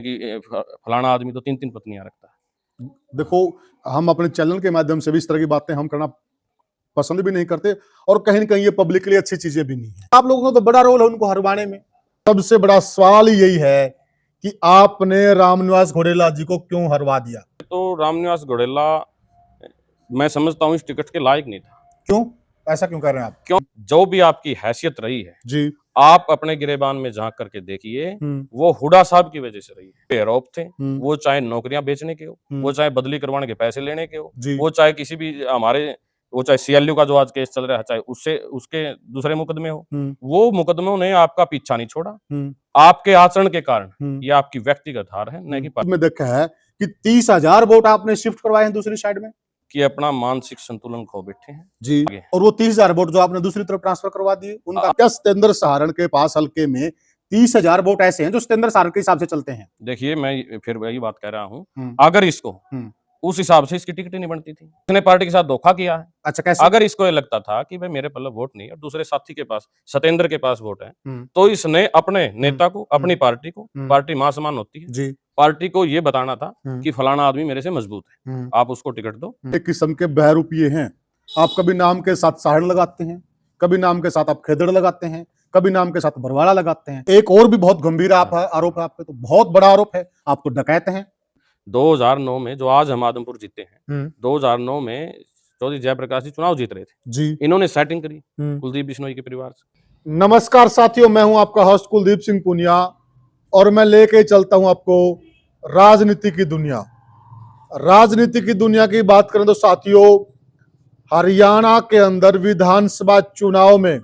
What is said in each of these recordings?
कि फलाना आदमी तो 3-3 पत्नियां रखता है। देखो, हम अपने चैनल के माध्यम से भी इस तरह की बातें हम करना पसंद भी नहीं करते और कहीं न कहीं ये पब्लिक के लिए अच्छी चीजें भी नहीं है। आप लोगों का तो बड़ा रोल है उनको हरवाने में। सबसे बड़ा सवाल यही है कि आपने रामनिवास घोडेला जी को क्यों हरवा दिया? तो रामनिवास घोडेला मैं समझता हूँ इस टिकट के लायक नहीं था। क्यों? ऐसा क्यों कर रहे हैं आप? क्यों? जो भी आपकी हैसियत रही है जी। आप अपने गिरेबान में झांक करके देखिए, वो हुड्डा साहब की वजह से रही है। आरोप थे, वो चाहे नौकरियां बेचने के हो, वो चाहे बदली करवाने के पैसे लेने के हो, वो चाहे किसी भी वो चाहे सीएलयू का जो आज केस चल रहा है, चाहे उससे उसके दूसरे मुकदमे हो, वो मुकदमों ने आपका पीछा नहीं छोड़ा। आपके आचरण के कारण ये आपकी व्यक्तिगत हार है, न कि में देखा है कि 30,000 वोट आपने शिफ्ट करवाए हैं दूसरी साइड में, कि अपना मानसिक संतुलन खो बैठे हैं जी। और वो 30,000 वोट जो आपने दूसरी तरफ ट्रांसफर करवा दिए, उनका क्या? सत्येंद्र सहारण के पास हल्के में 30,000 वोट ऐसे हैं जो सत्येंद्र सहारण के हिसाब से चलते हैं। देखिए, मैं फिर वही बात कह रहा हूँ, अगर इसको उस हिसाब से इसकी टिकट ही नहीं बनती थी। इसने पार्टी के साथ धोखा किया है। अच्छा, कैसे? अगर इसको ये लगता था कि भाई मेरे पल्ले वोट नहीं है और दूसरे साथी के पास, सत्येंद्र के पास वोट है, तो इसने अपने नेता को, अपनी पार्टी को, पार्टी मां समान होती है जी, पार्टी को ये बताना था कि फलाना आदमी मेरे से मजबूत है, आप उसको टिकट दो। एक किस्म के बहरूपिये हैं। आप कभी नाम के साथ सहारण लगाते हैं, कभी नाम के साथ आप खेदड़ लगाते हैं, कभी नाम के साथ बरवाड़ा लगाते हैं। एक और भी बहुत गंभीर आरोप है आप पे, तो बहुत बड़ा आरोप है, आप तो डकैत हैं। 2009 में जो आज हम आदमपुर जीते हैं, 2009 में चौधरी जयप्रकाश जी चुनाव जीत रहे थे जी, इन्होंने सेटिंग करी कुलदीप बिश्नोई के परिवार से। नमस्कार साथियों, मैं हूं आपका होस्ट कुलदीप सिंह पुनिया और मैं लेके चलता हूं आपको राजनीति की दुनिया। राजनीति की दुनिया की बात करें तो साथियों, हरियाणा के अंदर विधानसभा चुनाव में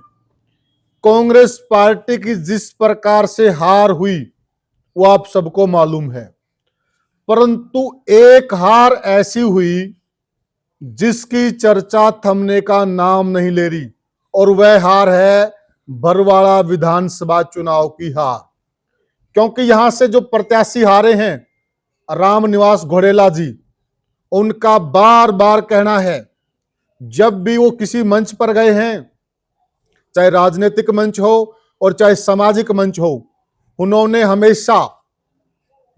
कांग्रेस पार्टी की जिस प्रकार से हार हुई वो आप सबको मालूम है, परंतु एक हार ऐसी हुई जिसकी चर्चा थमने का नाम नहीं ले रही, और वह हार है बरवाड़ा विधानसभा चुनाव की हार। क्योंकि यहां से जो प्रत्याशी हारे हैं रामनिवास घोडेला जी, उनका बार बार कहना है, जब भी वो किसी मंच पर गए हैं, चाहे राजनीतिक मंच हो और चाहे सामाजिक मंच हो, उन्होंने हमेशा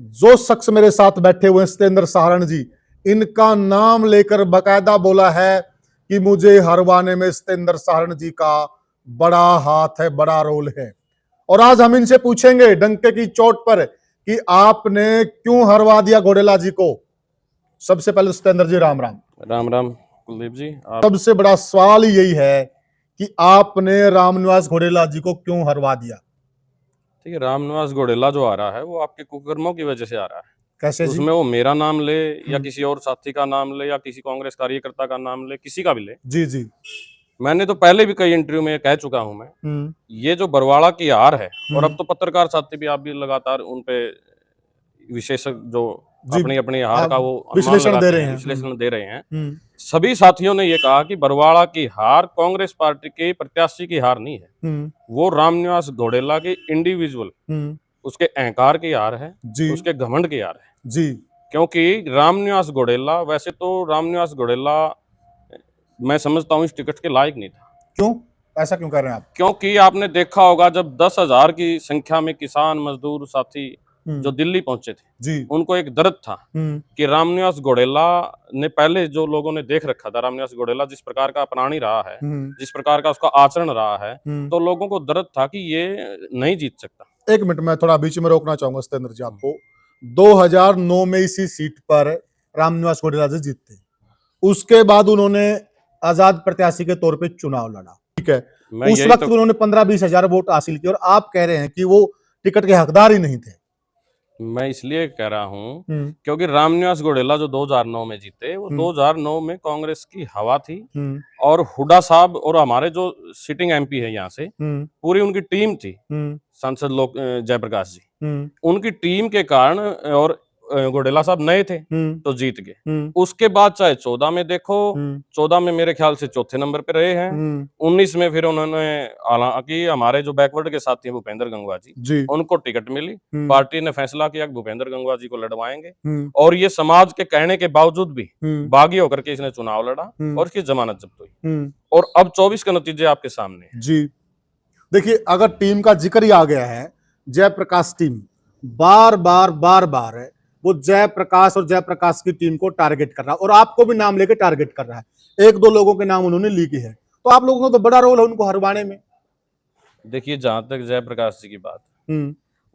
जो शख्स मेरे साथ बैठे हुए हैं सत्येंद्र सहारण जी, इनका नाम लेकर बकायदा बोला है कि मुझे हरवाने में सत्येंद्र सहारण जी का बड़ा हाथ है, बड़ा रोल है। और आज हम इनसे पूछेंगे डंके की चोट पर कि आपने क्यों हरवा दिया घोडेला जी को। सबसे पहले सत्येंद्र जी, राम राम। राम राम कुलदीप जी। सबसे बड़ा सवाल यही है कि आपने रामनिवास घोडेला जी को क्यों हरवा दिया? ठीक है, रामनिवास घोडेला जो आ रहा है वो आपके कुकर्मों की वजह से आ रहा है। कैसे जी? उसमें वो मेरा नाम ले या किसी और साथी का नाम ले या किसी कांग्रेस कार्यकर्ता का नाम ले, किसी का भी ले जी जी, मैंने तो पहले भी कई इंटरव्यू में कह चुका हूं मैं, ये जो बरवाड़ा की हार है, और अब तो पत्रकार साथी भी आप भी लगातार उन पे विशेषज्ञ जो अपनी अपनी हार का वो विश्लेषण दे रहे हैं, सभी साथियों ने ये कहा कि बरवाड़ा की हार कांग्रेस पार्टी के प्रत्याशी की हार नहीं है, वो रामनिवास घोडेला की इंडिविजुअल उसके अहंकार की हार है, उसके घमंड की हार है जी। क्योंकि रामनिवास घोडेला, वैसे तो रामनिवास घोडेला मैं समझता हूँ इस टिकट के लायक नहीं था। क्यों? ऐसा क्यों कर रहे हैं आप? क्योंकि आपने देखा होगा जब 10,000 की संख्या में किसान मजदूर साथी जो दिल्ली पहुंचे थे जी, उनको एक दर्द था कि रामनिवास घोडेला ने, पहले जो लोगों ने देख रखा था रामनिवास घोडेला जिस प्रकार का प्राणी रहा है, जिस प्रकार का उसका आचरण रहा है, तो लोगों को दर्द था कि ये नहीं जीत सकता। एक मिनट, मैं थोड़ा बीच में रोकना चाहूंगा सत्येंद्र जी आपको। 2009 में इसी सीट पर रामनिवास घोडेला जी जीते, उसके बाद उन्होंने आजाद प्रत्याशी के तौर पे चुनाव लड़ा, ठीक है। उस वक्त तो उन्होंने 15-20 हजार वोट हासिल किए और आप कह रहे हैं कि वो टिकट के हकदार ही नहीं थे। मैं इसलिए कह रहा हूं क्योंकि रामनिवास घोडेला जो 2009 में जीते, वो 2009 में कांग्रेस की हवा थी, और हुड्डा साहब और हमारे जो सिटिंग एमपी है यहाँ से, पूरी उनकी टीम थी, सांसद लोक जयप्रकाश जी, उनकी टीम के कारण, और घोडेला साहब नए थे तो जीत गए। उसके बाद चाहे 14 में देखो, 14 में मेरे ख्याल से चौथे नंबर पे रहे हैं, 19 में फिर उन्होंने, हालांकि हमारे जो बैकवर्ड के साथी हैं भूपेंद्र गंगवा जी, उनको टिकट मिली, पार्टी ने फैसला किया कि भूपेंद्र गंगवा जी को लड़वाएंगे, और ये समाज के कहने के बावजूद भी बागी होकर के इसने चुनाव लड़ा और इसकी जमानत जब्त हुई, और अब 24 के नतीजे आपके सामने जी। देखिए, अगर टीम का जिक्र ही आ गया है, जयप्रकाश टीम, बार बार है वो जयप्रकाश और जयप्रकाश की टीम को टारगेट कर रहा है और आपको भी नाम लेके टारगेट कर रहा है। एक दो लोगों के नाम उन्होंने ली है, तो आप लोगों का तो बड़ा रोल है उनको हरवाने में। देखिए, जहां तक जयप्रकाश जी की बात है,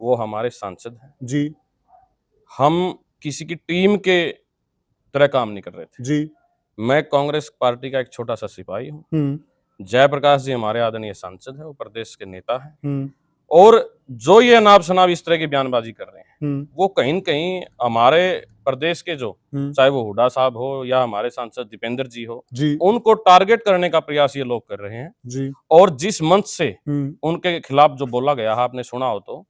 वो हमारे सांसद हैं जी। हम किसी की टीम के तरह काम नहीं कर रहे थे जी। मैं कांग्रेस पार्टी का एक छोटा सा सिपाही हूँ। जयप्रकाश जी हमारे आदरणीय सांसद हैं, वो प्रदेश के नेता हैं और जो ये अनाप शनाप इस तरह की बयानबाजी कर रहे हैं वो कहीं न कहीं हमारे प्रदेश के जो चाहे वो हुड्डा साहब हो या हमारे सांसद दीपेंद्र जी हो, उनको टारगेट करने का प्रयास ये लोग कर रहे हैं। और जिस मंच से उनके खिलाफ जो बोला गया है, आपने सुना हो तो,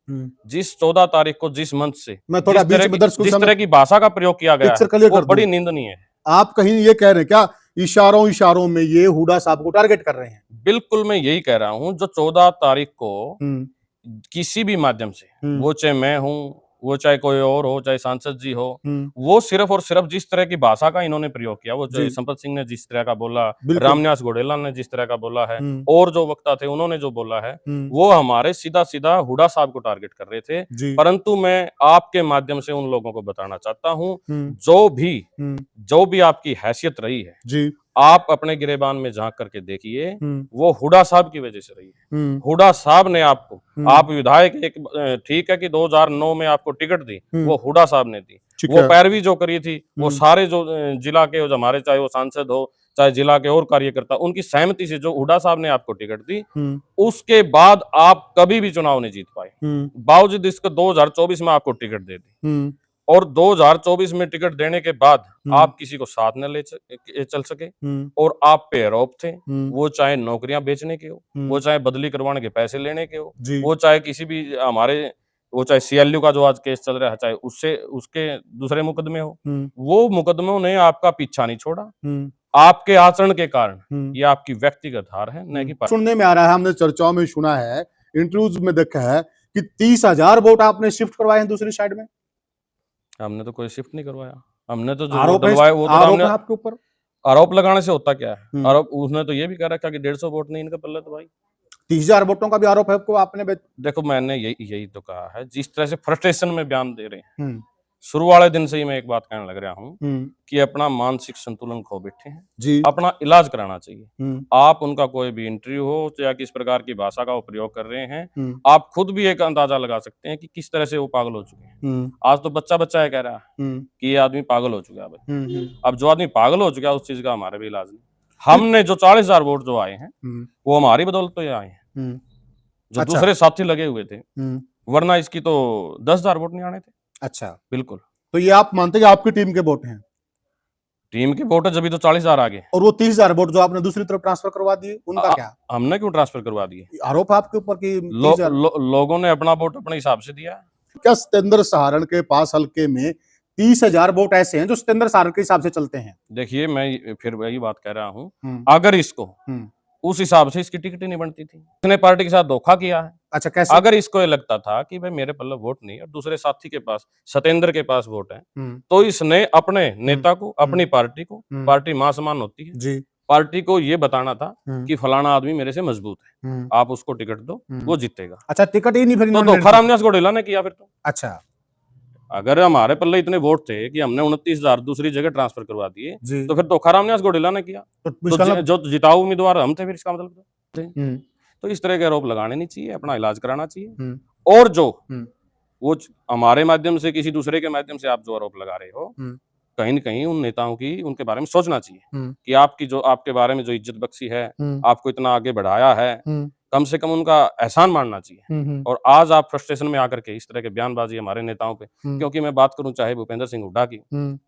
जिस 14 तारीख को जिस मंच से जिस तरह की भाषा का प्रयोग किया गया है वो बड़ी निंदनीय है। आप कहीं ये कह रहे हैं क्या इशारों में ये हुड्डा साहब को टारगेट कर रहे हैं? बिल्कुल मैं यही कह रहा हूं, जो 14 तारीख को किसी भी माध्यम से, वो चाहे मैं हूं, वो चाहे कोई और हो, चाहे सांसद जी हो, वो सिर्फ और सिर्फ जिस तरह की भाषा का इन्होंने प्रयोग किया, वो संपत सिंह ने जिस तरह का बोला, रामनिवास घोडेला ने जिस तरह का बोला है और जो वक्ता थे उन्होंने जो बोला है, वो हमारे सीधा सीधा हुड्डा साहब को टारगेट कर रहे थे। परंतु मैं आपके माध्यम से उन लोगों को बताना चाहता हूं, जो भी आपकी हैसियत रही है, आप अपने गिरेबान में झांक करके देखिए, वो हुड्डा साहब की वजह से रही है। हुड्डा साहब ने आपको, आप विधायक एक ठीक है कि 2009 में आपको टिकट दी, वो हुड्डा साहब ने दी। वो पैरवी जो करी थी, वो सारे जो जिला के हमारे, चाहे वो सांसद हो चाहे जिला के और कार्यकर्ता, उनकी सहमति से जो हुड्डा साहब ने आपको टिकट दी, उसके बाद आप कभी भी चुनाव नहीं जीत पाए। बावजूद इसके 2024 में आपको टिकट दे दी और 2024 में टिकट देने के बाद आप किसी को साथ न ले चल सके और आप पे आरोप थे, वो चाहे नौकरियां बेचने के हो, वो चाहे बदली करवाने के पैसे लेने के हो, वो चाहे किसी भी हमारे, वो चाहे सीएलयू का जो आज केस चल रहा है, चाहे उसके दूसरे मुकदमे हो, वो मुकदमों ने आपका पीछा नहीं छोड़ा। आपके आचरण के कारण ये आपकी व्यक्तिगत हार है, न कि सुनने में आ रहा है, हमने चर्चाओं में सुना है, इंटरव्यूज में देखा है कि 30,000 वोट आपने शिफ्ट करवाए हैं दूसरी साइड में। हमने तो कोई शिफ्ट नहीं करवाया, हमने तो जो डलवाए वो तो हमने आपके ऊपर आरोप लगाने से होता क्या है? आरोप उसने तो ये भी कह रखा कि 150 वोट नहीं इनका पल्ले, तो भाई 30,000 वोटों का भी आरोप है आपको, आपने देखो मैंने यही तो कहा है, जिस तरह से फ्रस्ट्रेशन में बयान दे रहे हैं, शुरू वाले दिन से ही मैं एक बात कहने लग रहा हूँ कि अपना मानसिक संतुलन खो बैठे हैं, अपना इलाज कराना चाहिए। आप उनका कोई भी इंटरव्यू हो या किस प्रकार की भाषा का वो प्रयोग कर रहे हैं, आप खुद भी एक अंदाजा लगा सकते हैं कि किस तरह से वो पागल हो चुके हैं। आज तो बच्चा है कह रहा है कि ये आदमी पागल हो चुका है। अब जो आदमी पागल हो चुका है उस चीज का हमारे भी इलाज नहीं। हमने जो 40,000 वोट जो आए हैं वो हमारी बदौलत तो आए हैं, जो दूसरे साथी लगे हुए थे, वरना इसकी तो 10,000 वोट नहीं आने थे। अच्छा, बिल्कुल। तो ये आप मानते हैं कि आपकी टीम के वोट हैं? टीम के वोट है, जब तो 40,000 आ गए। और वो 30,000 वोट जो आपने दूसरी तरफ ट्रांसफर करवा दिए, उनका क्या? हमने क्यों ट्रांसफर करवा दिए? आरोप है आपके ऊपर कि लोगों ने अपना वोट अपने हिसाब से दिया। क्या सतेंद्र सहारण के पास हल्के में 30,000 वोट ऐसे हैं जो सतेंद्र सहारण के हिसाब से चलते हैं? देखिए, मैं फिर वही बात कह रहा हूँ, अगर इसको उस हिसाब से इसकी टिकट ही नहीं बनती थी। इसने पार्टी के साथ धोखा किया है। अच्छा, कैसे? अगर इसको ये लगता था कि भाई मेरे पल्ले वोट नहीं और दूसरे साथी के पास, सतेंद्र के पास वोट है, तो इसने अपने नेता को, अपनी पार्टी को, पार्टी मां समान होती है, पार्टी को ये बताना था कि फलाना आदमी मेरे से मजबूत है, आप उसको टिकट दो, वो जीतेगा। अच्छा, टिकट ही नहीं फिर तो धोखा रामनिवास घोडेला ने किया फिर तो। अच्छा, अगर हमारे पल्ले इतने वोट थे कि हमने 29,000 दूसरी जगह ट्रांसफर करवा दिए, तो फिर धोखा रामनिवास घोडेला ने किया। तो जो जिताऊ उम्मीदवार हम थे, फिर इसका मतलब तो इस तरह के आरोप लगाने नहीं चाहिए, अपना इलाज कराना चाहिए। और जो वो हमारे माध्यम से, किसी दूसरे के माध्यम से आप जो आरोप लगा रहे हो, कहीं न कहीं उन नेताओं की, उनके बारे में सोचना चाहिए कि आपकी जो, आपके बारे में जो इज्जत बख्शी है, आपको इतना आगे बढ़ाया है, कम से कम उनका एहसान मानना चाहिए। और आज आप फ्रस्ट्रेशन में आकर के इस तरह के बयानबाजी हमारे नेताओं पे, क्योंकि मैं बात करूं चाहे भूपेंद्र सिंह हुड्डा की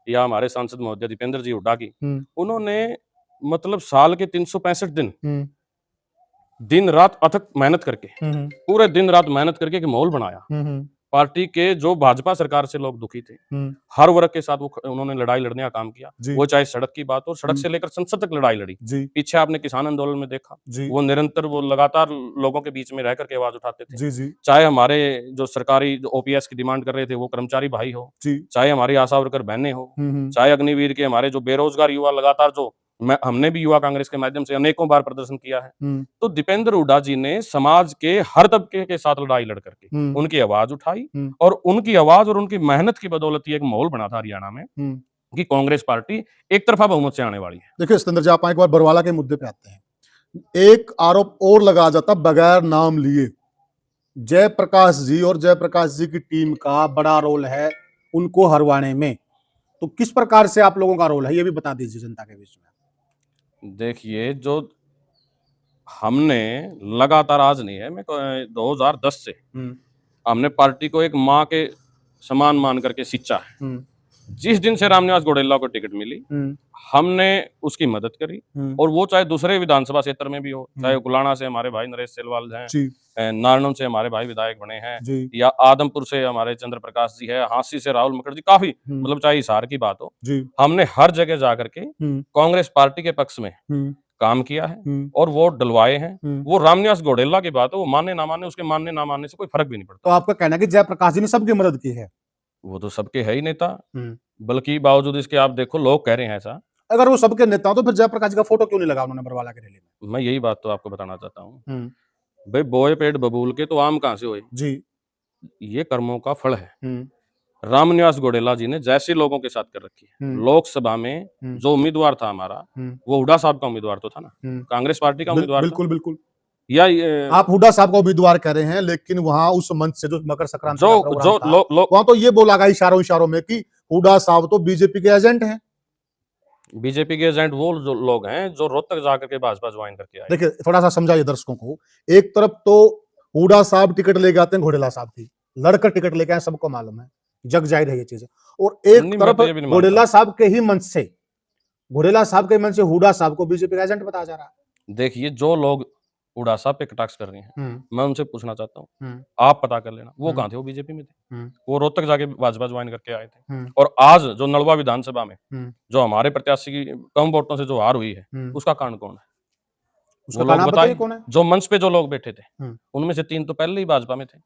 या हमारे सांसद महोदय दीपेंद्र जी हुड्डा की, उन्होंने मतलब साल के 365 दिन रात अथक मेहनत करके, पूरे दिन रात मेहनत करके एक माहौल बनाया। पार्टी के जो भाजपा सरकार से लोग दुखी थे, हर वर्ग के साथ उन्होंने लड़ाई लड़ने का काम किया। वो चाहे सड़क की बात हो, सड़क से लेकर संसद तक लड़ाई लड़ी। पीछे आपने किसान आंदोलन में देखा, वो निरंतर, वो लगातार लोगों के बीच में रह करके आवाज उठाते थे। चाहे हमारे जो सरकारी ओपीएस की डिमांड कर रहे थे वो कर्मचारी भाई हो, चाहे हमारी आशा वर्कर बहनें हो, चाहे अग्निवीर के हमारे जो बेरोजगार युवा लगातार जो हमने भी युवा कांग्रेस के माध्यम से अनेकों बार प्रदर्शन किया है। तो दीपेंद्र हुड्डा जी ने समाज के हर तबके के साथ लड़ाई लड़ करके उनकी आवाज उठाई और उनकी आवाज और उनकी मेहनत की बदौलत एक माहौल बना था हरियाणा में कि कांग्रेस पार्टी एक तरफा बहुमत से आने वाली है। देखिए सतेंद्र जी, आप एक बार बरवाला के मुद्दे पे आते हैं। एक आरोप और लगा जाता बगैर नाम लिए, जयप्रकाश जी और जयप्रकाश जी की टीम का बड़ा रोल है उनको हरवाने में। तो किस प्रकार से आप लोगों का रोल है, ये भी बता दीजिए जनता के बीच में। देखिए, जो हमने लगातार आज नहीं है, मैं 2010 से हमने पार्टी को एक माँ के समान मान करके सिंचा है। जिस दिन से रामनिवास घोडेला को टिकट मिली हमने उसकी मदद करी, और वो चाहे दूसरे विधानसभा क्षेत्र में भी हो, चाहे गुलाना से हमारे भाई नरेश सेलवाल हैं, नारनौल से हमारे भाई विधायक बने हैं, या आदमपुर से हमारे चंद्र प्रकाश जी है, हांसी से राहुल मुखर्जी, काफी मतलब चाहे हिसार की बात हो, हमने हर जगह जाकर के कांग्रेस पार्टी के पक्ष में काम किया है और वोट डलवाए हैं। वो रामनिवास घोडेला की बात है, वो मानने ना मानने, उसके मानने ना मानने से कोई फर्क भी नहीं पड़ता। तो आपका कहना है कि जयप्रकाश जी ने सबकी मदद की है? वो तो सबके है ही नेता, बल्कि बावजूद इसके आप देखो लोग कह रहे हैं ऐसा। अगर वो सबके नेता हो तो फिर जयप्रकाश जी का फोटो क्यों नहीं लगा उन्होंने बरवाला की रैली में? मैं यही बात तो आपको बताना चाहता हूँ भाई, बोए पेट बबूल के तो आम कहां से हुए जी। ये कर्मों का फल है। रामनिवास घोडेला जी ने जैसे लोगों के साथ कर रखी है। लोकसभा में जो उम्मीदवार था हमारा, वो हुड्डा साहब का उम्मीदवार तो था ना, कांग्रेस पार्टी का उम्मीदवार। बिल्कुल बिल्कुल। या आप हुड्डा साहब का उम्मीदवार कह रहे हैं, लेकिन वहां उस मंच से जो मकर संक्रांति का प्रोग्राम था, वहां तो ये बोला गया इशारों में कि हुड्डा साहब तो बीजेपी के एजेंट हैं। बीजेपी के एजेंट वो जो लोग हैं जो रोहतक जाकर के भाजपा ज्वाइन करके आए। देखिए थोड़ा सा समझाइए दर्शकों को। एक तरफ तो हुड्डा साहब टिकट लेके आते हैं घोडेला साहब की, लड़कर टिकट लेके आए, सबको मालूम है, जग जाहिर है ये चीजें। और एक तरफ घोडेला साहब के ही मंच से, घोडेला साहब के मंच से हुड्डा साहब को बीजेपी का एजेंट बताया जा रहा है। देखिए, जो लोग हुड्डा साहब पे कटाक्ष कर रहे हैं, मैं उनसे पूछना चाहता हूँ, आप पता कर लेना वो कहां थे। वो बीजेपी में थे, वो रोहतक जाके भाजपा ज्वाइन करके आए थे। और आज जो नलवा विधानसभा में जो हमारे प्रत्याशी की कम वोटों से जो हार हुई है, उसका कारण कौन है? उसका लोग बताइए कौन है? जो मंच पे जो लोग बैठे थे उनमें से 3 तो पहले ही भाजपा में थे।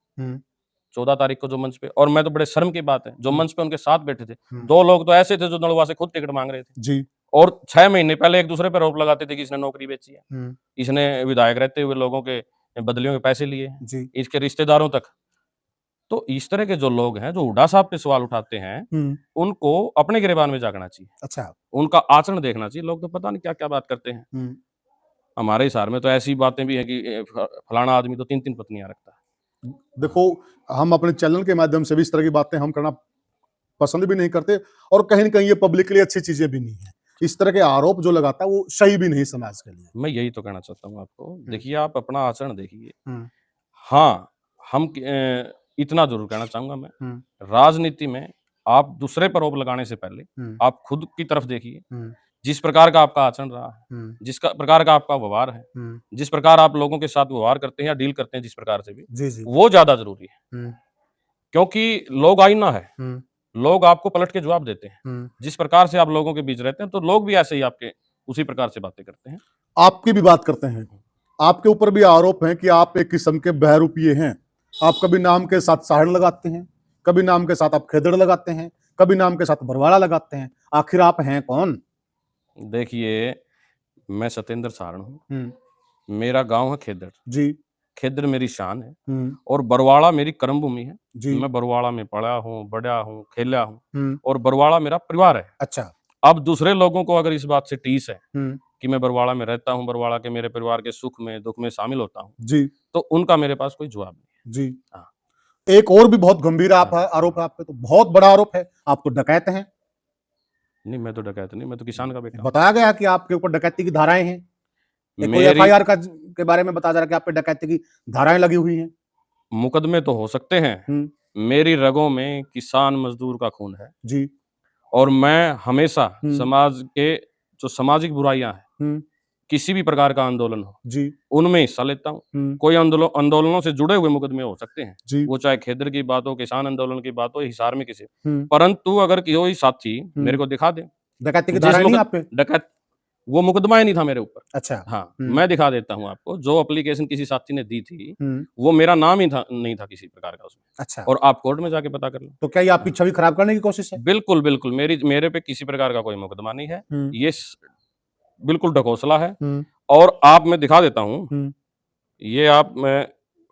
14 तारीख को जो मंच पे, और मैं तो बड़े शर्म की बात है, जो मंच पे उनके साथ बैठे थे 2 लोग तो ऐसे थे जो नलवा से खुद टिकट मांग रहे थे जी। और 6 महीने पहले एक दूसरे पर आरोप लगाते थे कि इसने नौकरी बेची है, इसने विधायक रहते हुए लोगों के बदलियों के पैसे लिए जी, इसके रिश्तेदारों तक। तो इस तरह के जो लोग हैं जो हुड्डा साहब पे सवाल उठाते हैं, उनको अपने गिरेबान में झांकना चाहिए। अच्छा, उनका आचरण देखना चाहिए। लोग तो पता नहीं क्या क्या बात करते हैं। हमारे हिसार में तो ऐसी बातें भी है कि फलाना आदमी तो 3-3 पत्नियां रखता है। देखो, हम अपने चैनल के माध्यम से भी इस तरह की बातें हम करना पसंद भी नहीं करते, और कहीं न कहीं ये पब्लिकली अच्छी चीजें भी नहीं है। इस तरह के आरोप जो लगाता है वो सही भी नहीं समाज के लिए। मैं यही तो कहना चाहता हूँ आपको। देखिए, आप अपना आचरण देखिए। हाँ, हम इतना जरूर कहना चाहूंगा मैं, राजनीति में आप दूसरे पर आरोप लगाने से पहले आप खुद की तरफ देखिए। जिस प्रकार का आपका आचरण रहा है, जिस प्रकार का आपका व्यवहार है, जिस प्रकार आप लोगों के साथ व्यवहार करते हैं या डील करते हैं जिस प्रकार से भी, वो ज्यादा जरूरी है। क्योंकि लोग आईना है, लोग आपको पलट के जवाब देते हैं। जिस प्रकार से आप लोगों के बीच रहते हैं तो लोग भी ऐसे ही आपके उसी प्रकार से बातें करते हैं। आपकी भी बात करते हैं। आपके ऊपर भी आरोप है कि आप एक किस्म के बहरूपिये हैं। आप कभी नाम के साथ साहड़ लगाते हैं, कभी नाम के साथ आप खेदड़ लगाते हैं, कभी नाम के साथ बरवाला लगाते हैं। आखिर आप हैं कौन? देखिए, मैं सतेंद्र सारण हूँ, मेरा गांव है खेदड़ जी। खेदड़ मेरी शान है और बरवाड़ा मेरी कर्म भूमि है जी। मैं बरवाड़ा में पढ़ा हूँ, बढ़ा हूँ, खेला हूँ और बरवाड़ा मेरा परिवार है। अच्छा, अब दूसरे लोगों को अगर इस बात से टीस है कि मैं बरवाड़ा में रहता हूँ, बरवाड़ा के मेरे परिवार के सुख में दुख में शामिल होता हूँ जी, तो उनका मेरे पास कोई जवाब नहीं जी। हाँ। एक और भी बहुत गंभीर आरोप है आप पे, तो बहुत बड़ा आरोप है, आप तो डकैत हैं। नहीं, मैं तो डकैत नहीं, मैं तो किसान का बेटा। बताया गया कि आपके ऊपर डकैती की धाराएं हैं। कोई एफआईआर के बारे में बताया जा रहा है कि आप पे डकैती की धाराएं लगी हुई हैं। मुकदमे तो हो सकते हैं, मेरी रगों में किसान मजदूर का खून है जी, और मैं हमेशा समाज के जो सामाजिक बुराइयां हैं, किसी भी प्रकार का आंदोलन हो जी, उनमें हिस्सा लेता हूँ। कोई आंदोलनों से जुड़े हुए मुकदमे हो सकते हैं जी, वो चाहे खेदड़ की बात हो, किसान आंदोलन की बात हो, हिसार में किसी, परंतु अगर कोई साथी मेरे को दिखा दे डकैती की धाराएं नहीं आप पे, डकैत वो मुकदमा ही नहीं था मेरे ऊपर। अच्छा, हाँ, मैं दिखा देता हूँ आपको। जो एप्लीकेशन किसी साथी ने दी थी वो मेरा नाम ही नहीं था किसी प्रकार का उसमें। अच्छा, और आप कोर्ट में जाके पता कर लो। तो क्या ये आपकी छवि खराब करने की कोशिश है? बिल्कुल बिल्कुल, मेरे पे किसी प्रकार का कोई मुकदमा नहीं है। ये बिल्कुल ढकोसला है। और आप मैं दिखा देता हूँ, ये आप मैं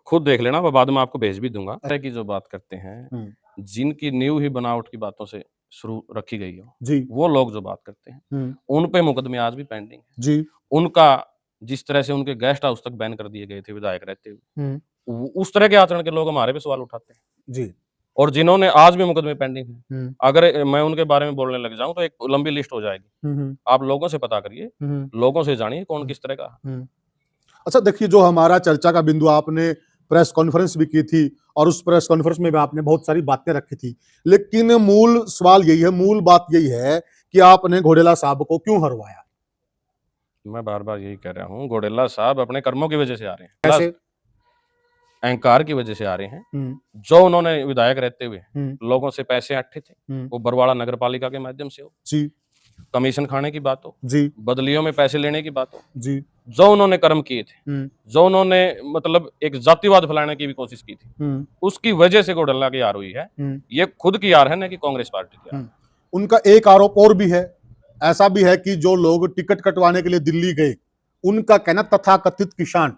खुद देख लेना, मैं बाद में आपको भेज भी दूंगा। तरह की जो बात करते हैं, जिनकी नींव ही बनावट की बातों से शुरू रखी गई हो, जी, वो लोग जो बात करते हैं, उन पे मुकदमे आज भी पेंडिंग है। जी, उनका जिस तरह से उनके गेस्ट हाउस तक बैन कर दिए गए थे विधायक रहते हुए, उस तरह के आचरण के लोग हमारे पे सवाल उठाते हैं। जी, और जिन्होंने आज भी मुकदमे पेंडिंग है, अगर मैं उनके बारे में बोलने लग जाऊं तो एक लंबी लिस्ट हो जाएगी। आप लोगों से पता करिए, लोगों से जानिए कौन किस तरह का। अच्छा देखिए, जो हमारा चर्चा का बिंदु, आपने प्रेस कॉन्फ्रेंस भी की थी और उस प्रेस कॉन्फ्रेंस में भी आपने बहुत सारी बातें रखी थी, लेकिन मूल सवाल यही है, मूल बात यही है कि आपने घोडेला साहब को क्यों हरवाया? मैं बार-बार यही कह रहा हूँ, घोडेला साहब अपने कर्मों की वजह से आ रहे हैं। कैसे? अहंकार की वजह से आ रहे हैं। जो उन्होंने विधायक रहते हुए लोगों से पैसे ऐंठे थे, वो बरवाड़ा नगर पालिका के माध्यम से हो, जी, कमीशन खाने की बात हो, जी, बदलियों में पैसे लेने की बात हो, जी, जो उन्होंने कर्म किए थे, जो उन्होंने मतलब एक जातिवाद फैलाने की भी कोशिश की थी, उसकी वजह से घोडेला की हार हुई है। ये खुद की हार है, ना कि कांग्रेस पार्टी की हार। उनका एक आरोप और भी है, ऐसा भी है कि जो लोग टिकट कटवाने के लिए दिल्ली गए, उनका कहना तथाकथित किसान,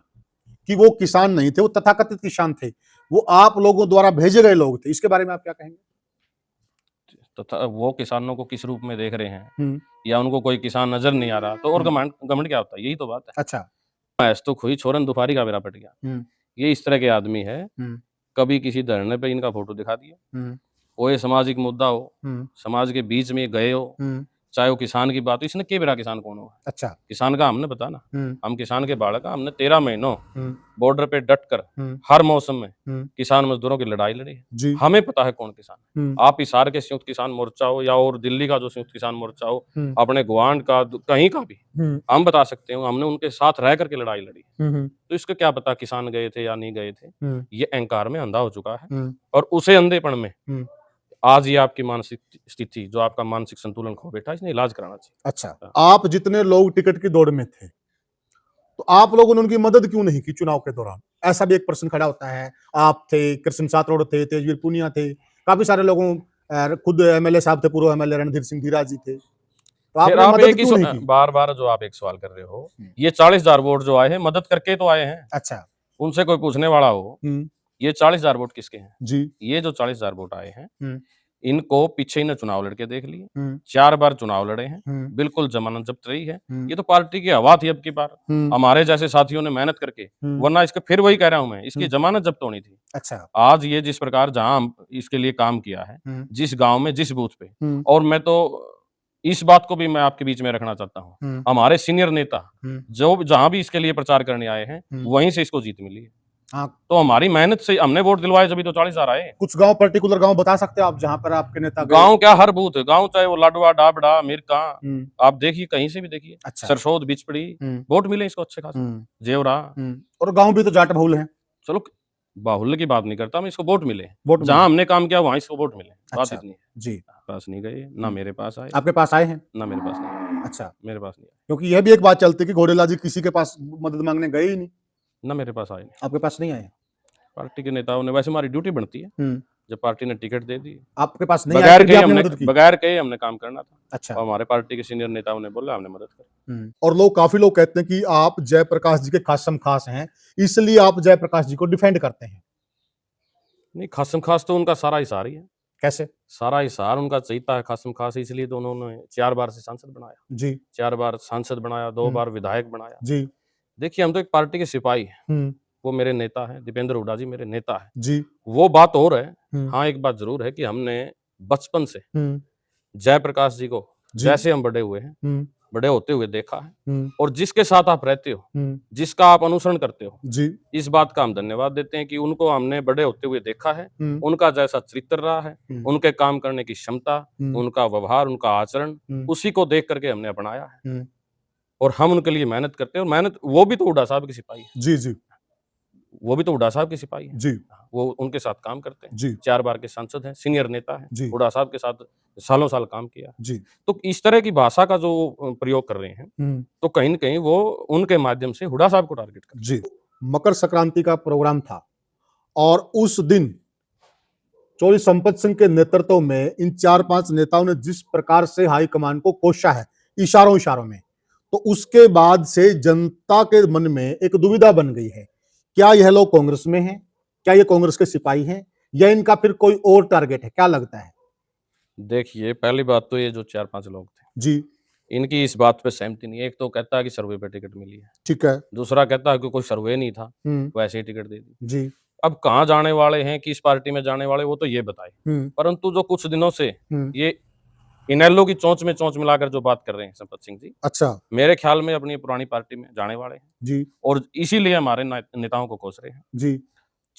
कि वो किसान नहीं थे, वो तथाकथित किसान थे, वो आप लोगों द्वारा भेजे गए लोग थे। इसके बारे में आप क्या कहेंगे? तथा वो किसानों को किस रूप में देख रहे हैं, या उनको कोई किसान नजर नहीं आ रहा, तो और घमंड क्या होता है? यही तो बात है। अच्छा। ऐस तो खुई छोरन दुफारी का बेरा पट गया। ये इस तरह के आदमी है, कभी किसी धरने पे इनका फोटो दिखा दिया, कोई सामाजिक मुद्दा हो, समाज के बीच में गए हो, चाहे वो किसान की बात हो, इसने के बेरा किसान कौन हो? अच्छा। किसान का हमने बताना, हम किसान के बालक, हमने 13 महीनों बॉर्डर पे डट कर हर मौसम में किसान मजदूरों की लड़ाई लड़ी है। हमें पता है कौन किसान है। आप हिसार के संयुक्त किसान मोर्चा हो या और दिल्ली का जो संयुक्त किसान मोर्चा हो, अपने ग्वांड का कहीं का भी, हम बता सकते हो, हमने उनके साथ रह करके लड़ाई लड़ी। तो इसको क्या पता किसान गए थे या नहीं गए थे। ये अहंकार में अंधा हो चुका है, और उसे अंधेपन में आज ये आपकी मानसिक स्थिति, जो आपका मानसिक संतुलन खो बैठा, इसने इलाज कराना चाहिए। अच्छा, आप जितने लोग टिकट की दौड़ में थे, तो आप लोगों ने उनकी मदद क्यों नहीं की चुनाव के दौरान? ऐसा भी एक प्रश्न खड़ा होता है। आप थे, कृष्ण सातरोड थे, तेजवीर पूनिया थे, काफी सारे लोगों, खुद एमएलए साहब थे, पूर्व एमएलए रणधीर सिंह धीरा जी थे, तो फिर आपने आप मदद एक ही क्यों नहीं की? बार-बार जो आप एक सवाल कर रहे हो, ये 40,000 वोट जो आए हैं, मदद करके तो आए हैं। अच्छा। उनसे कोई पूछने वाला हो, ये 40,000 वोट किसके हैं? जी। ये जो 40,000 वोट आए हैं, हुँ, इनको पीछे इन्हें चुनाव लड़के देख लिए, हुँ, 4 बार चुनाव लड़े हैं, हुँ, बिल्कुल जमानत जब्त रही है। हुँ, ये तो पार्टी की हवा थी अब की बार, हुँ, हमारे जैसे साथियों ने मेहनत करके, हुँ, वरना इसके फिर वही कह रहा हूँ मैं, इसकी हुँ। जमानत जब्त होनी थी। अच्छा। आज ये जिस प्रकार जहाँ हम इसके लिए काम किया है, हुँ, जिस गाँव में, जिस बूथ पे, हुँ, और मैं तो इस बात को भी मैं आपके बीच में रखना चाहता हूँ, हुँ, हमारे सीनियर नेता, हुँ, जो जहाँ भी इसके लिए प्रचार करने आए हैं, हुँ। वहीं से इसको जीत मिली है। हाँ, तो हमारी मेहनत से हमने वोट दिलवाए, जभी तो 40,000 आए। कुछ गाँव, पर्टिकुलर गाँव बता सकते हो आप जहाँ पर आपके नेता गए? गाँव क्या, हर बूथ, गाँव चाहे वो लाडवा, डाबड़ा, मिरका, हुँ, आप देखिए, कहीं से भी देखिए, अच्छा। सरसोद, बिचपड़ी, हुँ, वोट मिले इसको अच्छे खासे, हुँ, जेवरा। हुँ। और गाँव भी तो जाट बहुल हैं, चलो, बाहुल्य की बात नहीं करता मैं, इसको वोट मिले। वोट मिले। जहाँ हमने काम किया, वहाँ इसको वोट मिले, बात अच्छा, इतनी है। जी। पास नहीं गए, ना हुँ। मेरे पास आए, आपके पास आए हैं? ना मेरे पास नहीं आए, अच्छा, मेरे पास नहीं आए, क्योंकि यह भी एक बात चलती है कि घोडेला जी किसी के पास मदद माँगने गए ही नहीं, ना मेरे पास आए नहीं। आपके पास नहीं आए। पार्टी के नेताओं ने, वैसे हमारी ड्यूटी बनती है, हुँ, जब पार्टी ने टिकट दे दी, आपके पास नहीं आए, फिर भी आपने मदद की? बगैर कहे हमने काम करना था, अच्छा। और हमारे पार्टी के सीनियर नेताओं ने बोला, हमने मदद करी। हुँ, और लोग, काफ़ी लोग कहते हैं कि आप जयप्रकाश जी के खासम-खास हैं, इसलिए आप जयप्रकाश जी को डिफेंड करते हैं। नहीं, खासम-खास तो उनका सारा हिसार ही है। कैसे? सारा हिसार उनका चहीता है, खासम-खास, इसलिए तो उन्होंने 4 बार से सांसद बनाया। जी। 4 बार सांसद बनाया, 2 हुँ, बार विधायक बनाया। जी। देखिए, हम तो एक पार्टी के सिपाही हैं, हुँ, वो मेरे नेता हैं, दीपेंद्र हुड्डा जी मेरे नेता हैं। जी। वो बात और है, हुँ, हाँ, एक बात ज़रूर है कि हमने बचपन से हुँ, जयप्रकाश जी को, जी। जैसे हम बड़े हुए हैं, हुँ, बड़े होते हुए देखा है, हुँ, और जिसके साथ आप रहते हो, हुँ, जिसका आप अनुसरण करते हो, जी। इस बात का हम धन्यवाद देते हैं कि उनको हमने बड़े होते हुए देखा है, हुँ, उनका जैसा चरित्र रहा है, हुँ, उनके काम करने की क्षमता, हुँ, उनका व्यवहार, उनका आचरण, हुँ, उसी को देख करके हमने अपनाया है, हुँ। और हम उनके लिए मेहनत करते हैं, और मेहनत वो भी तो हुड्डा साहब के सिपाही है, जी, जी, वो भी तो हुड्डा साहब के सिपाही हैं। जी, वो उनके साथ काम करते हैं, जी, 4 बार के सांसद हैं, सीनियर नेता हैं, जी, हुड्डा साहब के साथ सालों-साल काम किया है। जी। तो इस तरह की भाषा का जो प्रयोग कर रहे हैं, हुँ, तो कहीं न कहीं वो उनके माध्यम से हुड्डा साहब को टारगेट कर रहे जी। मकर संक्रांति का प्रोग्राम था और उस दिन चौधरी संपत सिंह के नेतृत्व में इन 4-5 नेताओं ने जिस प्रकार से हाईकमान को कोसा है, इशारों-इशारों में, तो उसके बाद से जनता के मन में एक दुविधा बन गई है, क्या यह लोग कांग्रेस में हैं, क्या ये कांग्रेस के सिपाही हैं, या इनका फिर कोई और टारगेट है, क्या लगता है? देखिए, पहली बात तो ये जो 4-5 लोग थे, जी, इनकी इस बात पे सहमति नहीं है। एक तो कहता है कि सर्वे पे टिकट मिली है, ठीक है। दूसरा कहता है कि कोई सर्वे नहीं था, हम्म, वैसे ही टिकट दे दी। जी, अब कहाँ जाने वाले हैं, किस पार्टी में जाने वाले, वो तो ये बताए। परंतु जो कुछ दिनों से ये इनेलो की चोंच में चोंच मिलाकर जो बात कर रहे हैं संपत सिंह जी, अच्छा, मेरे ख्याल में अपनी पुरानी पार्टी में जाने वाले हैं जी, और इसीलिए हमारे नेताओं को कोस रहे हैं। जी,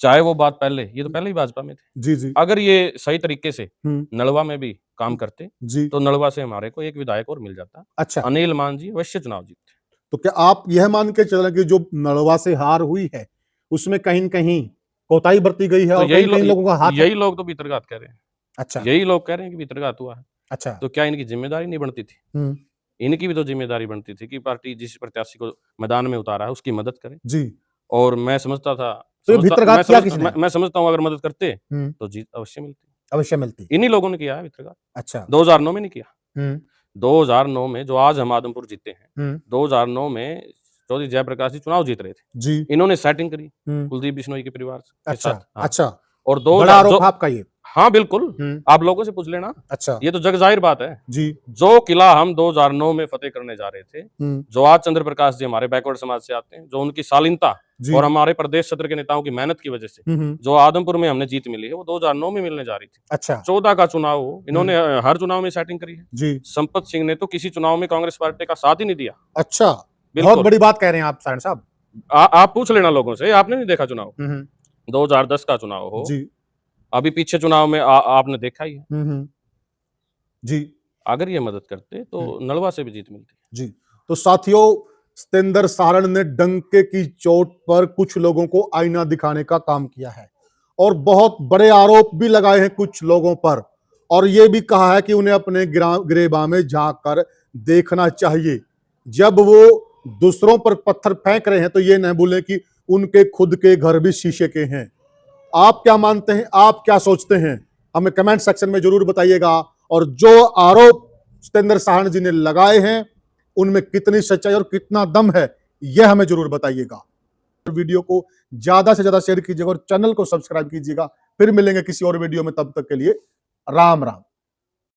चाहे वो बात पहले, ये तो पहले ही भाजपा में थे। जी, जी, अगर ये सही तरीके से हम्म, नलवा में भी काम करते, जी, तो नलवा से हमारे को एक विधायक और मिल जाता। अच्छा। अनिल मान जी अवश्य चुनाव जीतते। तो क्या आप यह मान के चल रहे हैं कि जो नलवा से हार हुई है, उसमें कहीं न कहीं कोताही बरती गई है तो और कहीं-कहीं लोगों का हाथ है? यही लोग तो भीतरघात कह रहे हैं। अच्छा, यही लोग कह रहे हैं कि भीतरघात हुआ है। अच्छा। तो क्या इनकी ज़िम्मेदारी नहीं बनती थी? हुँ, इनकी भी तो ज़िम्मेदारी बनती थी कि पार्टी जिस प्रत्याशी को मैदान में उतारा है, उसकी मदद करे। जी। और मैं समझता था तो ये भीतरघात किया किसने? मैं समझता हूँ अगर मदद करते, हुँ, तो जीत अवश्य मिलती। अवश्य मिलती। इन्हीं लोगों ने किया है भीतरघात। अच्छा। 2009 में नहीं किया। हुँ, 2009 में जो आज हम आदमपुर जीते हैं, हुँ, 2009 में चौधरी जयप्रकाश जी चुनाव जीत रहे थे। जी, इन्होंने सेटिंग करी हुँ, कुलदीप बिश्नोई के परिवार के अच्छा, साथ। हाँ, अच्छा। और बड़ा 2000 जो आरोप है आपका ये? हाँ, बिल्कुल। हुँ, आप लोगों से पूछ लेना। अच्छा, ये तो जग ज़ाहिर बात है। जी, जो किला हम 2009 में फ़तेह करने जा रहे थे, हुँ, जो आज चंद्र प्रकाश जी हमारे बैकवर्ड समाज से आते हैं, जो उनकी शालीनता जी, और हमारे प्रदेश सत्र के नेताओं की मेहनत की वजह से, हुँ, हुँ, जो आदमपुर में हमने जीत मिली है, वो 2009 में मिलने जा रही थी। अच्छा, 14 का चुनाव हो, इन्होंने हर चुनाव में सेटिंग करी है। जी, संपत सिंह ने तो किसी चुनाव में कांग्रेस पार्टी का साथ ही नहीं दिया। अच्छा। बहुत बिल्कुल। बड़ी बात कह रहे हैं आप साहन साहब। आप पूछ लेना लोगों से, आपने नहीं देखा चुनाव? हुँ, हुँ, 2010 का चुनाव हो, जी, अभी पीछे चुनाव में आपने देखा ही है। हुँ, हुँ, जी, अगर ये मदद करते, हुँ, तो नलवा से भी जीत मिलती। जी। तो साथियों, सतेंद्र सारण ने डंके की चोट पर कुछ लोगों को आईना दिखाने का काम किया है और बहुत बड़े आरोप भी लगाए हैं कुछ लोगों पर, और यह भी कहा है कि उन्हें अपने गिरेबान में झांक कर देखना चाहिए। जब वो दूसरों पर पत्थर फेंक रहे हैं तो ये न भूलें कि उनके खुद के घर भी शीशे के हैं। आप क्या मानते हैं, आप क्या सोचते हैं, हमें कमेंट सेक्शन में जरूर बताइएगा। और जो आरोप सतेंद्र साहनी जी ने लगाए हैं उनमें कितनी सच्चाई और कितना दम है, यह हमें जरूर बताइएगा। वीडियो को ज्यादा से ज्यादा शेयर कीजिएगा और चैनल को सब्सक्राइब कीजिएगा। फिर मिलेंगे किसी और वीडियो में, तब तक के लिए राम राम।